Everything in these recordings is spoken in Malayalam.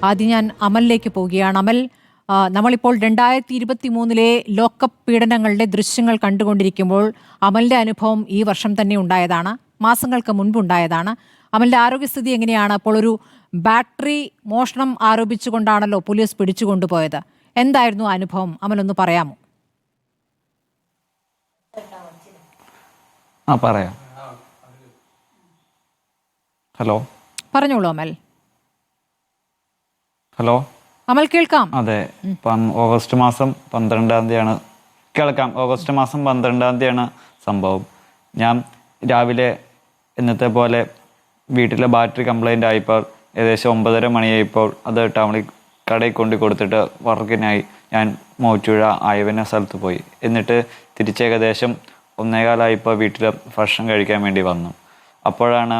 ആദ്യം ഞാൻ അമലിലേക്ക് പോവുകയാണ്. അമൽ, നമ്മളിപ്പോൾ 2023 ലോക്കപ്പ് പീഡനങ്ങളുടെ ദൃശ്യങ്ങൾ കണ്ടുകൊണ്ടിരിക്കുമ്പോൾ അമലിന്റെ അനുഭവം ഈ വർഷം തന്നെ ഉണ്ടായതാണ്, മാസങ്ങൾക്ക് മുൻപുണ്ടായതാണ്. അമലിന്റെ ആരോഗ്യസ്ഥിതി എങ്ങനെയാണ്? അപ്പോൾ ഒരു ബാറ്ററി മോഷണം ആരോപിച്ചുകൊണ്ടാണല്ലോ പോലീസ് പിടിച്ചുകൊണ്ടുപോയത്. എന്തായിരുന്നു അനുഭവം? അമലൊന്ന് പറയാമോ? പറയാം. ഹലോ, പറഞ്ഞോളൂ അമൽ. ഹലോ അമൽ, കേൾക്കാം. അതെ, ഓഗസ്റ്റ് മാസം 12-ാം തീയതിയാണ്. കേൾക്കാം. ഓഗസ്റ്റ് മാസം 12-ാം തീയതിയാണ് സംഭവം. ഞാൻ രാവിലെ ഇന്നത്തെ പോലെ വീട്ടിലെ ബാറ്ററി കംപ്ലൈൻ്റ് ആയപ്പോൾ ഏകദേശം 9:30 മണിയായപ്പോൾ അത് ടൗണിൽ കടയിൽ കൊണ്ട് കൊടുത്തിട്ട് വർക്കിനായി ഞാൻ മൂവാറ്റുപുഴ ആയവന സ്ഥലത്ത് പോയി. എന്നിട്ട് തിരിച്ചേകദേശം 1:15 വീട്ടിൽ ഭക്ഷണം കഴിക്കാൻ വേണ്ടി വന്നു. അപ്പോഴാണ്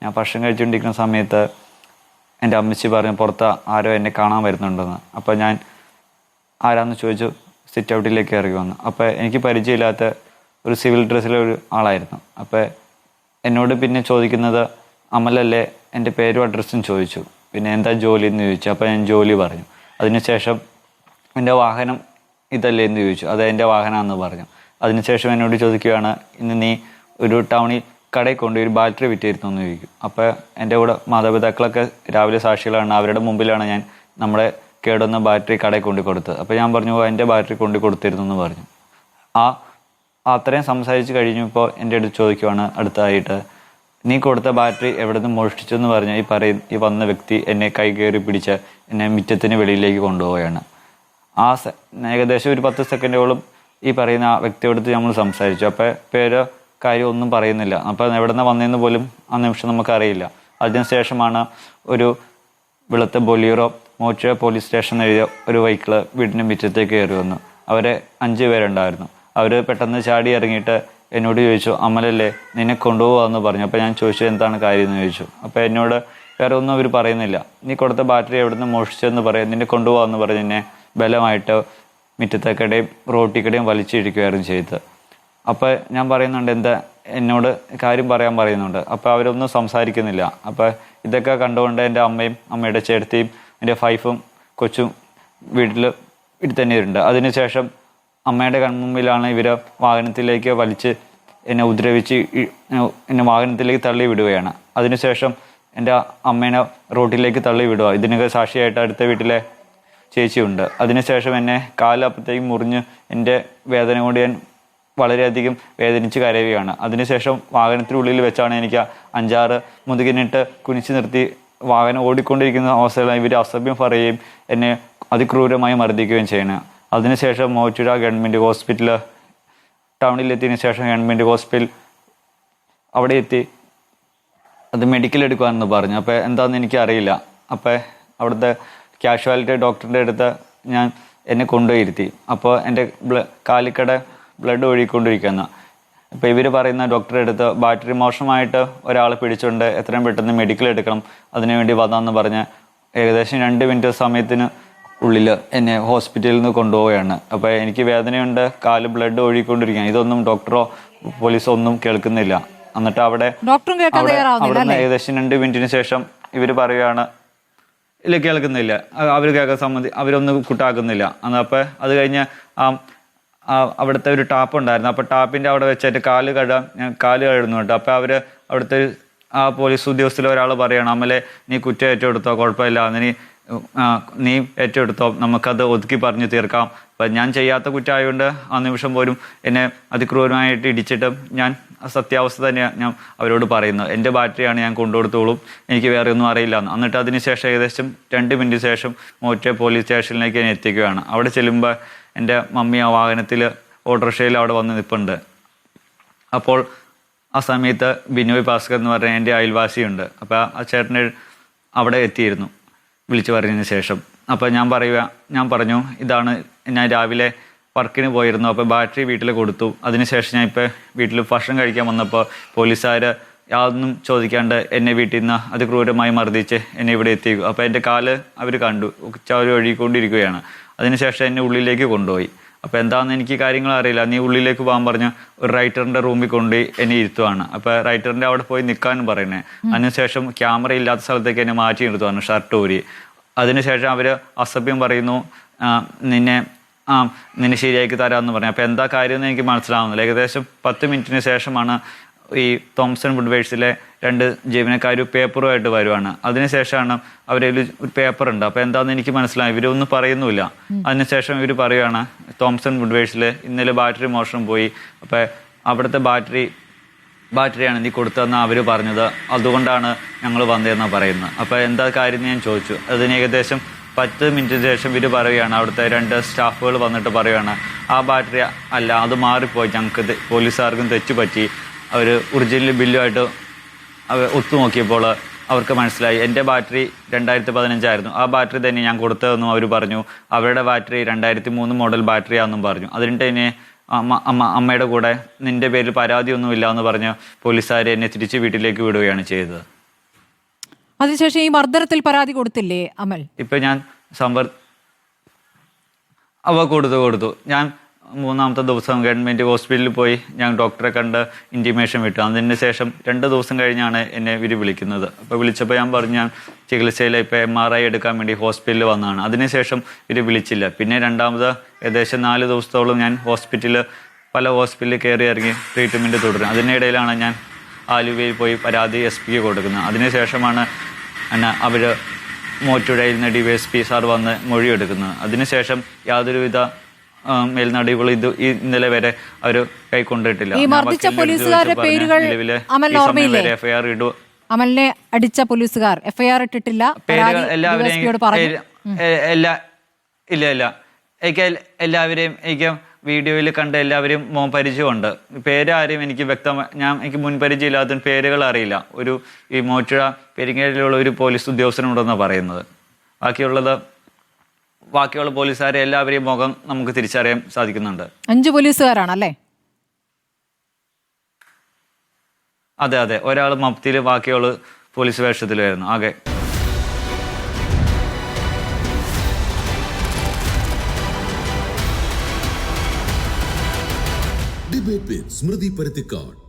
ഞാൻ ഭക്ഷണം കഴിച്ചുകൊണ്ടിരിക്കുന്ന സമയത്ത് എൻ്റെ അമ്മച്ചി പറഞ്ഞു പുറത്ത് ആരോ എന്നെ കാണാൻ വരുന്നുണ്ടെന്ന്. അപ്പോൾ ഞാൻ ആരാന്ന് ചോദിച്ചു സിറ്റ് ഔട്ടിലേക്ക് ഇറങ്ങി വന്നു. അപ്പോൾ എനിക്ക് പരിചയമില്ലാത്ത ഒരു സിവിൽ ഡ്രസ്സിലെ ഒരു ആളായിരുന്നു. അപ്പോൾ എന്നോട് പിന്നെ ചോദിക്കുന്നത് അമലല്ലേ, എൻ്റെ പേരും അഡ്രസ്സും ചോദിച്ചു. പിന്നെ എന്താ ജോലി എന്ന് ചോദിച്ചു. അപ്പോൾ ഞാൻ ജോലി പറഞ്ഞു. അതിനുശേഷം എൻ്റെ വാഹനം ഇതല്ലേ എന്ന് ചോദിച്ചു. അത് എൻ്റെ വാഹനമാണെന്ന് പറഞ്ഞു. അതിനുശേഷം എന്നോട് ചോദിക്കുകയാണ്, ഇന്ന് നീ ഒരു ടൗണിൽ കടയിൽ കൊണ്ട് ഒരു ബാറ്ററി വിറ്റിരുന്നു എന്ന് ചോദിക്കും. അപ്പോൾ എൻ്റെ കൂടെ മാതാപിതാക്കളൊക്കെ രാവിലെ സാക്ഷികളാണ്. അവരുടെ മുമ്പിലാണ് ഞാൻ നമ്മുടെ കേടുന്ന ബാറ്ററി കടയിൽ കൊണ്ട് കൊടുത്തത്. അപ്പോൾ ഞാൻ പറഞ്ഞു എൻ്റെ ബാറ്ററി കൊണ്ട് കൊടുത്തിരുന്നു എന്ന് പറഞ്ഞു. അത്രയും സംസാരിച്ച് കഴിഞ്ഞപ്പോൾ എൻ്റെ അടുത്ത് ചോദിക്കുവാണ് അടുത്തതായിട്ട്, നീ കൊടുത്ത ബാറ്ററി എവിടെ നിന്ന് മോഷ്ടിച്ചു എന്ന് പറഞ്ഞ് ഈ വന്ന വ്യക്തി എന്നെ കൈ കയറി പിടിച്ച് എന്നെ മുറ്റത്തിന് വെളിയിലേക്ക് കൊണ്ടുപോവുകയാണ്. ഏകദേശം ഒരു 10 സെക്കൻഡോളം ഈ പറയുന്ന ആ വ്യക്തിയോട് നമ്മൾ സംസാരിച്ചു. അപ്പോൾ പേരോ കാര്യം ഒന്നും പറയുന്നില്ല. അപ്പോൾ എവിടെ നിന്ന് വന്നതെന്ന് പോലും ആ നിമിഷം നമുക്കറിയില്ല. അതിനുശേഷമാണ് ഒരു വെളുത്ത ബൊലീറോ മൂവാറ്റുപുഴ പോലീസ് സ്റ്റേഷൻ എഴുതിയ ഒരു വെഹിക്കിള് വീടിൻ്റെ മുറ്റത്തേക്ക് കയറി വന്നു. അവർ 5 പേരുണ്ടായിരുന്നു. അവർ പെട്ടെന്ന് ചാടി ഇറങ്ങിയിട്ട് എന്നോട് ചോദിച്ചു, അമലല്ലേ, നിന്നെ കൊണ്ടുപോകാമെന്ന് പറഞ്ഞു. അപ്പോൾ ഞാൻ ചോദിച്ചു എന്താണ് കാര്യം എന്ന് ചോദിച്ചു. അപ്പോൾ എന്നോട് വേറെ ഒന്നും അവർ പറയുന്നില്ല. നീ കൊടുത്ത ബാറ്ററി എവിടെ നിന്ന് മോഷിച്ചതെന്ന് പറയാം, നിന്നെ കൊണ്ടുപോകാമെന്ന് പറഞ്ഞ് എന്നെ ബലമായിട്ട് മുറ്റത്തേക്കടയും റോട്ടിക്കടയും വലിച്ചിരിക്കുകയായിരുന്നു ചെയ്തത്. അപ്പോൾ ഞാൻ പറയുന്നുണ്ട് എന്താ എന്നോട് കാര്യം പറയാൻ പറയുന്നുണ്ട്. അപ്പോൾ അവരൊന്നും സംസാരിക്കുന്നില്ല. അപ്പോൾ ഇതൊക്കെ കണ്ടുകൊണ്ട് എൻ്റെ അമ്മയും അമ്മയുടെ ചേട്ടത്തിയും എൻ്റെ വൈഫും കൊച്ചും വീട്ടിൽ തന്നെയുണ്ട്. അതിനുശേഷം അമ്മയുടെ കൺമുമ്പിലാണ് ഇവർ വാഹനത്തിലേക്ക് വലിച്ച് എന്നെ ഉപദ്രവിച്ച് എന്നെ വാഹനത്തിലേക്ക് തള്ളി വിടുകയാണ്. അതിനുശേഷം എൻ്റെ അമ്മേനെ റോട്ടിലേക്ക് തള്ളി വിടുക. ഇതിനൊക്കെ സാക്ഷിയായിട്ട് അടുത്ത വീട്ടിലെ ചേച്ചിയുണ്ട്. അതിനുശേഷം എന്നെ കാലപ്പത്തേക്കും മുറിഞ്ഞ് എൻ്റെ വേദന കൊണ്ട് ഞാൻ വളരെയധികം വേദനിച്ച് കരയുകയാണ്. അതിനുശേഷം വാഹനത്തിനുള്ളിൽ വെച്ചാണ് എനിക്ക് 5-6 മുതുകിനിട്ട് കുനിച്ച് നിർത്തി വാഹനം ഓടിക്കൊണ്ടിരിക്കുന്ന അവസ്ഥയിൽ ഇവർ അസഭ്യം പറയുകയും എന്നെ അതിക്രൂരമായി മർദ്ദിക്കുകയും ചെയ്യണം. അതിനുശേഷം മൂവാറ്റുപുഴ ഗവൺമെൻറ് ഹോസ്പിറ്റൽ ടൗണിലെത്തിയതിനു ശേഷം ഗവൺമെൻറ് ഹോസ്പിറ്റൽ അവിടെ എത്തി അത് മെഡിക്കൽ എടുക്കുവാനെന്ന് പറഞ്ഞു. അപ്പോൾ എന്താണെന്ന് എനിക്കറിയില്ല. അപ്പോൾ അവിടുത്തെ കാഷ്വാലിറ്റി ഡോക്ടറിൻ്റെ അടുത്ത് എന്നെ കൊണ്ടുപോയിരുത്തി. അപ്പോൾ എൻ്റെ കാലിക്കട ബ്ലഡ് ഒഴുകിക്കൊണ്ടിരിക്കുന്ന. അപ്പോൾ ഇവർ പറയുന്ന ഡോക്ടറെ അടുത്ത് ബാറ്ററി മോശമായിട്ട് ഒരാളെ പിടിച്ചുകൊണ്ട് എത്രയും പെട്ടെന്ന് മെഡിക്കൽ എടുക്കണം, അതിനുവേണ്ടി വന്നാന്ന് പറഞ്ഞ് ഏകദേശം 2 മിനിറ്റ് സമയത്തിന് ഉള്ളിൽ എന്നെ ഹോസ്പിറ്റലിൽ നിന്ന് കൊണ്ടുപോവുകയാണ്. അപ്പോൾ എനിക്ക് വേദനയുണ്ട്, കാല് ബ്ലഡ് ഒഴുകിക്കൊണ്ടിരിക്കുകയാണ്. ഇതൊന്നും ഡോക്ടറോ പോലീസോ ഒന്നും കേൾക്കുന്നില്ല. എന്നിട്ട് അവിടെ ഏകദേശം 2 മിനിറ്റിന് ശേഷം ഇവർ പറയുകയാണ് ഇല്ല കേൾക്കുന്നില്ല, അവർ കേൾക്കാൻ അവരൊന്നും കൂട്ടാക്കുന്നില്ല. അപ്പോൾ അത് കഴിഞ്ഞ് അവിടുത്തെ ഒരു ടാപ്പ് ഉണ്ടായിരുന്നു. അപ്പോൾ ടാപ്പിൻ്റെ അവിടെ വെച്ചിട്ട് ഞാൻ കാല് കഴുകുന്നുണ്ട്. അപ്പോൾ അവിടുത്തെ ആ പോലീസ് ഉദ്യോഗസ്ഥരിൽ ഒരാൾ പറയുകയാണ്, അമലെ നീ കുറ്റം ഏറ്റെടുത്തോ, കുഴപ്പമില്ല, നീ ഏറ്റെടുത്തോ, നമുക്കത് ഒതുക്കി പറഞ്ഞു തീർക്കാം. അപ്പം ഞാൻ ചെയ്യാത്ത കുറ്റമായതുകൊണ്ട് ആ നിമിഷം പോലും എന്നെ അതിക്രൂരമായിട്ട് ഇടിച്ചിട്ട് ഞാൻ സത്യാവസ്ഥ തന്നെയാണ് ഞാൻ അവരോട് പറയുന്നത്. എൻ്റെ ബാറ്ററിയാണ് ഞാൻ കൊണ്ടുകൊടുത്തോളും, എനിക്ക് വേറെ ഒന്നും അറിയില്ല എന്ന്. എന്നിട്ട് അതിനുശേഷം ഏകദേശം 2 മിനിറ്റ് ശേഷം മൂവാറ്റുപുഴ പോലീസ് സ്റ്റേഷനിലേക്ക് ഞാൻ എത്തിക്കുകയാണ്. അവിടെ ചെല്ലുമ്പോൾ എൻ്റെ മമ്മി ആ വാഹനത്തിൽ ഓട്ടോറിക്ഷയിൽ അവിടെ വന്ന് നിൽപ്പുണ്ട്. അപ്പോൾ ആ സമയത്ത് ബിനോയ് ഭാസ്കർ എന്ന് പറഞ്ഞ എൻ്റെ അയൽവാസിയുണ്ട്. അപ്പോൾ ആ ചേട്ടനെ അവിടെ എത്തിയിരുന്നു വിളിച്ചു പറഞ്ഞതിന് ശേഷം. അപ്പോൾ ഞാൻ പറഞ്ഞു ഇതാണ്, ഞാൻ രാവിലെ വർക്കിന് പോയിരുന്നു, അപ്പോൾ ബാറ്ററി വീട്ടിൽ കൊടുത്തു. അതിനുശേഷം ഞാൻ ഇപ്പോൾ വീട്ടിൽ ഭക്ഷണം കഴിക്കാൻ വന്നപ്പോൾ പോലീസുകാർ യാതൊന്നും ചോദിക്കാണ്ട് എന്നെ വീട്ടിൽ നിന്ന് അതിക്രൂരമായി മർദ്ദിച്ച് എന്നെ ഇവിടെ എത്തിക്കും. അപ്പോൾ എൻ്റെ കാല് അവർ കണ്ടു, അവർ ഒഴുകിക്കൊണ്ടിരിക്കുകയാണ്. അതിനുശേഷം എന്നെ ഉള്ളിലേക്ക് കൊണ്ടുപോയി. അപ്പോൾ എന്താണെന്ന് എനിക്ക് കാര്യങ്ങൾ അറിയില്ല. നീ ഉള്ളിലേക്ക് പോകാൻ പറഞ്ഞ് ഒരു റൈറ്ററിൻ്റെ റൂമിൽ കൊണ്ടുപോയി എന്നെ ഇരുത്തുവാണ്. അപ്പോൾ റൈറ്ററിൻ്റെ അവിടെ പോയി നിൽക്കാനും പറയുന്നത്. അതിനുശേഷം ക്യാമറ ഇല്ലാത്ത സ്ഥലത്തേക്ക് എന്നെ മാറ്റി നിർത്തുവാണ്, ഷർട്ട് ഊരി. അതിനുശേഷം അവർ അസഭ്യം പറയുന്നു, നിന്നെ നിന്നെ ശരിയാക്കി തരാമെന്ന് പറഞ്ഞു. അപ്പോൾ എന്താ കാര്യമെന്ന് എനിക്ക് മനസ്സിലാവുന്നില്ല. ഏകദേശം 10 മിനിറ്റിന് ശേഷമാണ് ഈ തോംസൺ വുഡ്വേഴ്സിലെ 2 ജീവനക്കാർ പേപ്പറുമായിട്ട് വരുവാണ്. അതിനുശേഷമാണ് അവരിൽ ഒരു പേപ്പറുണ്ട്. അപ്പോൾ എന്താണെന്ന് എനിക്ക് മനസ്സിലായി. ഇവരൊന്നും പറയുന്നില്ല. അതിനുശേഷം ഇവർ പറയുകയാണ്, തോംസൺ വുഡ്വേഴ്സിൽ ഇന്നലെ ബാറ്ററി മോഷണം പോയി, അപ്പോൾ അവിടുത്തെ ബാറ്ററിയാണ് നീ കൊടുത്തതെന്ന് അവർ പറഞ്ഞത്, അതുകൊണ്ടാണ് ഞങ്ങൾ വന്നതെന്നാണ് പറയുന്നത്. അപ്പോൾ എന്താ കാര്യം ഞാൻ ചോദിച്ചു. അതിന് ഏകദേശം 10 മിനിറ്റിന് ശേഷം ഇവർ പറയുകയാണ്, അവിടുത്തെ 2 സ്റ്റാഫുകൾ വന്നിട്ട് പറയുകയാണ്, ആ ബാറ്ററി അല്ല, അത് മാറിപ്പോയി, ഞങ്ങൾക്ക് പോലീസുകാർക്കും തെറ്റ് പറ്റി. അവർ ഒറിജിനൽ ബില്ലുമായിട്ട് ഒത്തുനോക്കിയപ്പോൾ അവർക്ക് മനസ്സിലായി എൻ്റെ ബാറ്ററി 2015 ആയിരുന്നു, ആ ബാറ്ററി തന്നെ ഞാൻ കൊടുത്തതെന്നും അവർ പറഞ്ഞു. അവരുടെ ബാറ്ററി 2003 മോഡൽ ബാറ്ററിയാണെന്നും പറഞ്ഞു. അതിനിട്ട് തന്നെ അമ്മയുടെ കൂടെ നിൻ്റെ പേരിൽ പരാതിയൊന്നുമില്ല എന്ന് പറഞ്ഞ് പോലീസുകാർ എന്നെ തിരിച്ച് വീട്ടിലേക്ക് വിടുകയാണ് ചെയ്തത്. അതിനുശേഷം ഈ മർദ്ദനത്തിൽ പരാതി കൊടുത്തില്ലേ അമൽ? ഇപ്പം ഞാൻ കൊടുത്തു. ഞാൻ 3-ാമത്തെ ദിവസം ഗവൺമെൻറ് ഹോസ്പിറ്റലിൽ പോയി ഞാൻ ഡോക്ടറെ കണ്ട് ഇൻറ്റിമേഷൻ വിട്ടു. അതിന് ശേഷം 2 ദിവസം കഴിഞ്ഞാണ് എന്നെ ഇവർ വിളിക്കുന്നത്. അപ്പോൾ വിളിച്ചപ്പോൾ ഞാൻ പറഞ്ഞു ഞാൻ ചികിത്സയിൽ ഇപ്പോൾ MRI എടുക്കാൻ വേണ്ടി ഹോസ്പിറ്റലിൽ വന്നതാണ്. അതിനുശേഷം ഇവർ വിളിച്ചില്ല. പിന്നെ രണ്ടാമത് ഏകദേശം 4 ദിവസത്തോളം ഞാൻ പല ഹോസ്പിറ്റലിൽ കയറി ഇറങ്ങി ട്രീറ്റ്മെൻറ്റ് തുടരും. അതിനിടയിലാണ് ഞാൻ ആലുവയിൽ പോയി പരാതി SP കൊടുക്കുന്നത്. അതിനുശേഷമാണ് അവർ മൂവാറ്റുപുഴയിൽ നിന്ന് DYSP സാർ വന്ന് മൊഴിയെടുക്കുന്നത്. അതിനുശേഷം യാതൊരുവിധ മേൽനടപടികൾ ഇന്നലെ വരെ അവർ കൈക്കൊണ്ടിട്ടില്ല. ഈ മർദ്ദിച്ച പോലീസുകാരുടെ പേരുകൾ അമൽ ഓർമ്മയില്ലേ? FIR ഇടൂ. അമലിനെ അടിച്ച പോലീസുകാർ FIR ഇട്ടിട്ടില്ല. എല്ലാവരെയും എനിക്ക് വീഡിയോയിൽ കണ്ട എല്ലാവരെയും പരിചയമുണ്ട്. പേരാരും എനിക്ക് എനിക്ക് മുൻപരിചയമില്ലാത്ത പേരുകൾ അറിയില്ല. ഈ മൂവാറ്റുപുഴ പെരിങ്ങേലിലുള്ള ഒരു പോലീസ് ഉദ്യോഗസ്ഥനുണ്ടെന്നാണ് പറയുന്നത്. ബാക്കിയുള്ള പോലീസുകാരെ എല്ലാവരെയും മുഖം നമുക്ക് തിരിച്ചറിയാൻ സാധിക്കുന്നുണ്ട്. 5 പോലീസുകാരാണല്ലേ? അതെ. ഒരാൾ മഫ്തിയിൽ, ബാക്കിയുള്ള പോലീസ് വേഷത്തിലായിരുന്നു ആകെ. ഡിബേറ്റ് വിത്ത് സ്മൃതി പരുത്തിക്കാട്.